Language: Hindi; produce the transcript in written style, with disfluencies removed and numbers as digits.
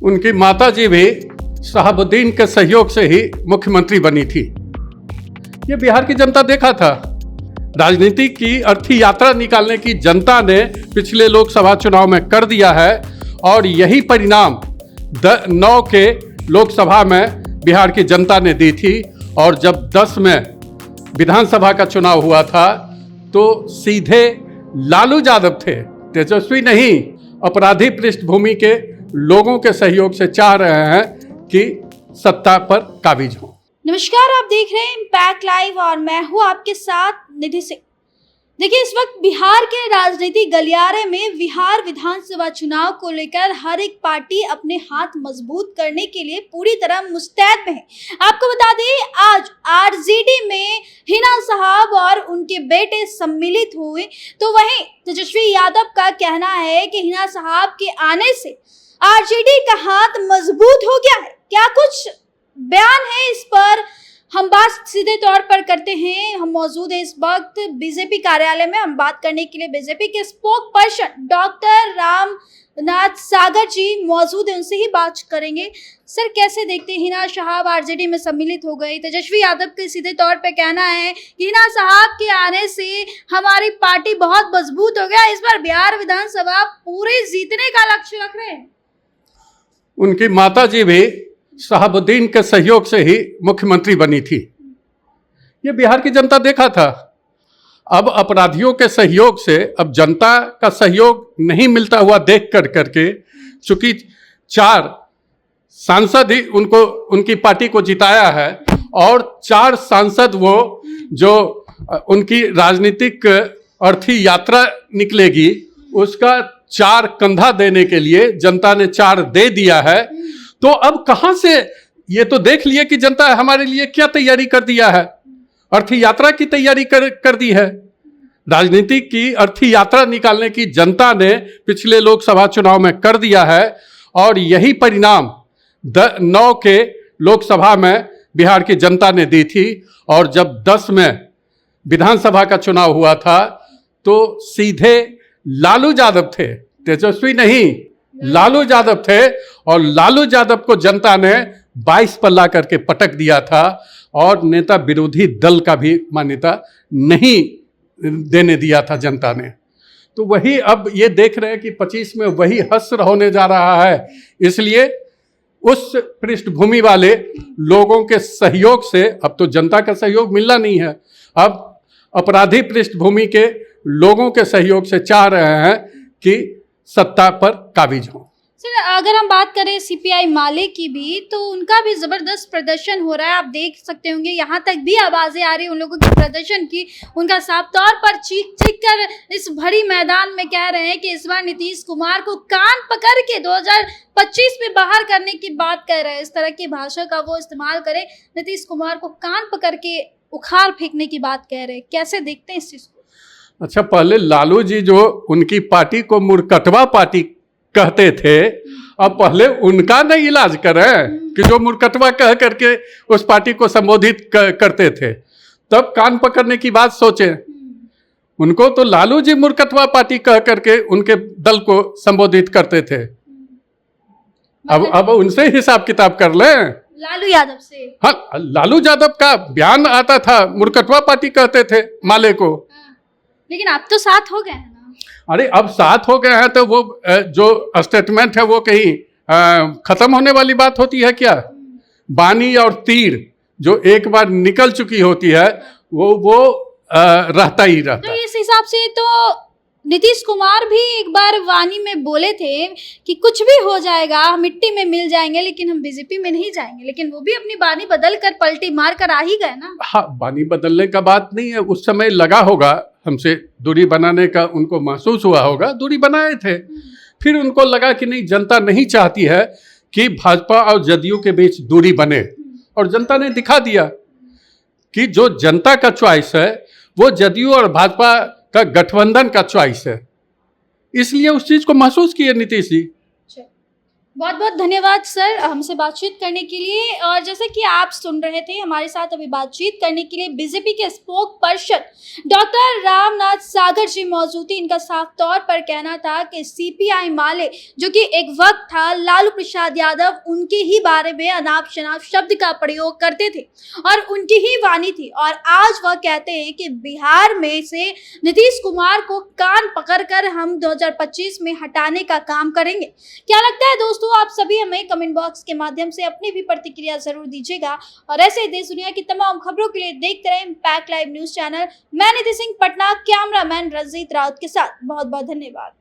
उनकी माताजी भी शहाबुद्दीन के सहयोग से ही मुख्यमंत्री बनी थी। ये बिहार की जनता देखा था। राजनीति की अर्थी यात्रा निकालने की जनता ने पिछले लोकसभा चुनाव में कर दिया है और यही परिणाम 9 के लोकसभा में बिहार की जनता ने दी थी। और जब 10 में विधानसभा का चुनाव हुआ था तो सीधे लालू यादव थे, तेजस्वी नहीं, अपराधी पृष्ठभूमि के लोगों के सहयोग से चाह रहे हैं कि सत्ता पर काबिज हो। नमस्कार, आप देख रहे हैं इम्पैक्ट लाइव और मैं हूं आपके साथ निधि सिंह। देखिए, इस वक्त बिहार के राजनीतिक गलियारे में बिहार विधानसभा चुनाव को लेकर हर एक पार्टी अपने हाथ मजबूत करने के लिए पूरी तरह मुस्तैद में है। आपको बता दें, आज आरजेडी में हिना साहब और उनके बेटे सम्मिलित हुए, तो वहीं तेजस्वी यादव का कहना है कि हिना साहब के आने से आरजेडी का हाथ मजबूत हो गया है। क्या कुछ बयान है, इस पर हम बात सीधे तौर पर करते हैं। हम मौजूद हैं इस वक्त बीजेपी कार्यालय में। हम बात करने के लिए बीजेपी के स्पोक पर्सन डॉक्टर रामनाथ सागर जी मौजूद हैं, उनसे ही बात करेंगे। सर, कैसे देखते हैं, हिना साहब आरजेडी में सम्मिलित हो गई, तेजस्वी यादव के सीधे तौर पे कहना है कि हिना साहब के आने से हमारी पार्टी बहुत मजबूत हो गया, इस बार बिहार विधानसभा पूरे जीतने का लक्ष्य रख रहे हैं। उनकी माताजी भी शहाबुद्दीन के सहयोग से ही मुख्यमंत्री बनी थी। ये बिहार की जनता देखा था। अब अपराधियों के सहयोग से अब जनता का सहयोग नहीं मिलता हुआ देख करके, चूंकि 4 सांसद ही उनकी पार्टी को जिताया है और 4 सांसद वो जो उनकी राजनीतिक अर्थी यात्रा निकलेगी उसका 4 कंधा देने के लिए जनता ने 4 दे दिया है। तो अब कहां से, ये तो देख लिए कि जनता हमारे लिए क्या तैयारी कर दिया है, अर्थी यात्रा की तैयारी कर दी है। राजनीति की अर्थी यात्रा निकालने की जनता ने पिछले लोकसभा चुनाव में कर दिया है और यही परिणाम 9 के लोकसभा में बिहार की जनता ने दी थी। और जब 10 में विधानसभा का चुनाव हुआ था तो सीधे लालू यादव थे, तेजस्वी नहीं, लालू यादव थे और लालू यादव को जनता ने 22 पर ला करके पटक दिया था और नेता विरोधी दल का भी मान्यता नहीं देने दिया था जनता ने। तो वही अब ये देख रहे हैं कि 25 में वही हश्र होने जा रहा है। इसलिए उस पृष्ठभूमि वाले लोगों के सहयोग से अब तो जनता का सहयोग मिलना नहीं है, अब अपराधी पृष्ठभूमि के लोगों के सहयोग से चाह रहे हैं कि सत्ता पर काबिज हो। सर, अगर हम बात करें सीपीआई माले की भी, तो उनका भी जबरदस्त प्रदर्शन हो रहा है। आप देख सकते होंगे, यहाँ तक भी आवाजें आ रही है उन लोगों के प्रदर्शन की। उनका साफ तौर पर चीख कर इस भरी मैदान में कह रहे हैं कि इस बार नीतीश कुमार को कान पकड़ के 2025 में बाहर करने की बात कह रहे हैं। इस तरह की भाषा का वो इस्तेमाल करें, नीतीश कुमार को कान पकड़ के उखाड़ फेंकने की बात कह रहे हैं। कैसे देखते हैं इस चीज को? अच्छा, पहले लालू जी जो उनकी पार्टी को मुर्कटवा पार्टी कहते थे, अब पहले उनका नहीं इलाज करें कि जो मुर्कटवा कह करके उस पार्टी को संबोधित करते थे, तब कान पकड़ने की बात सोचें। उनको तो लालू जी मुर्कटवा पार्टी कह करके उनके दल को संबोधित करते थे। अब उनसे हिसाब किताब कर लें, लालू यादव से। हाँ, लालू यादव का बयान आता था, मुर्कटवा पार्टी कहते थे माले को। लेकिन अब तो साथ हो गए हैं ना। अरे अब साथ हो गए हैं तो वो जो स्टेटमेंट है वो कहीं खत्म होने वाली बात होती है क्या? बानी और तीर जो एक बार निकल चुकी होती है वो रहता ही रहता है। तो इस हिसाब से तो नीतीश कुमार भी एक बार वाणी में बोले थे कि कुछ भी हो जाएगा, मिट्टी में मिल जाएंगे लेकिन हम बीजेपी में नहीं जाएंगे, लेकिन वो भी अपनी बानी बदल कर पलटी मार कर आ ही गए ना। हाँ, बानी बदलने का बात नहीं है, उस समय लगा होगा हमसे दूरी बनाने का, उनको महसूस हुआ होगा, दूरी बनाए थे। फिर उनको लगा कि नहीं, जनता नहीं चाहती है कि भाजपा और जदयू के बीच दूरी बने, और जनता ने दिखा दिया कि जो जनता का चॉइस है वो जदयू और भाजपा का गठबंधन का चॉइस है। इसलिए उस चीज को महसूस किए नीतीश जी। बहुत बहुत धन्यवाद सर हमसे बातचीत करने के लिए। और जैसे कि आप सुन रहे थे, हमारे साथ अभी बातचीत करने के लिए बीजेपी के स्पोक पर्सन डॉक्टर रामनाथ सागर जी मौजूद थे। इनका साफ तौर पर कहना था कि सीपीआई माले, जो कि एक वक्त था लालू प्रसाद यादव, उनके ही बारे में अनाप शनाप शब्द का प्रयोग करते थे और उनकी ही वाणी थी। और आज वह कहते हैं कि बिहार में से नीतीश कुमार को कान पकड़कर हम 2025 में हटाने का काम करेंगे। क्या लगता है दोस्तों? आप सभी हमें कमेंट बॉक्स के माध्यम से अपनी भी प्रतिक्रिया जरूर दीजिएगा। और ऐसे ही देश दुनिया की तमाम खबरों के लिए देखते रहें इम्पैक्ट लाइव न्यूज चैनल। मैं निधि सिंह पटना, कैमरामैन रंजीत राउत के साथ। बहुत बहुत धन्यवाद।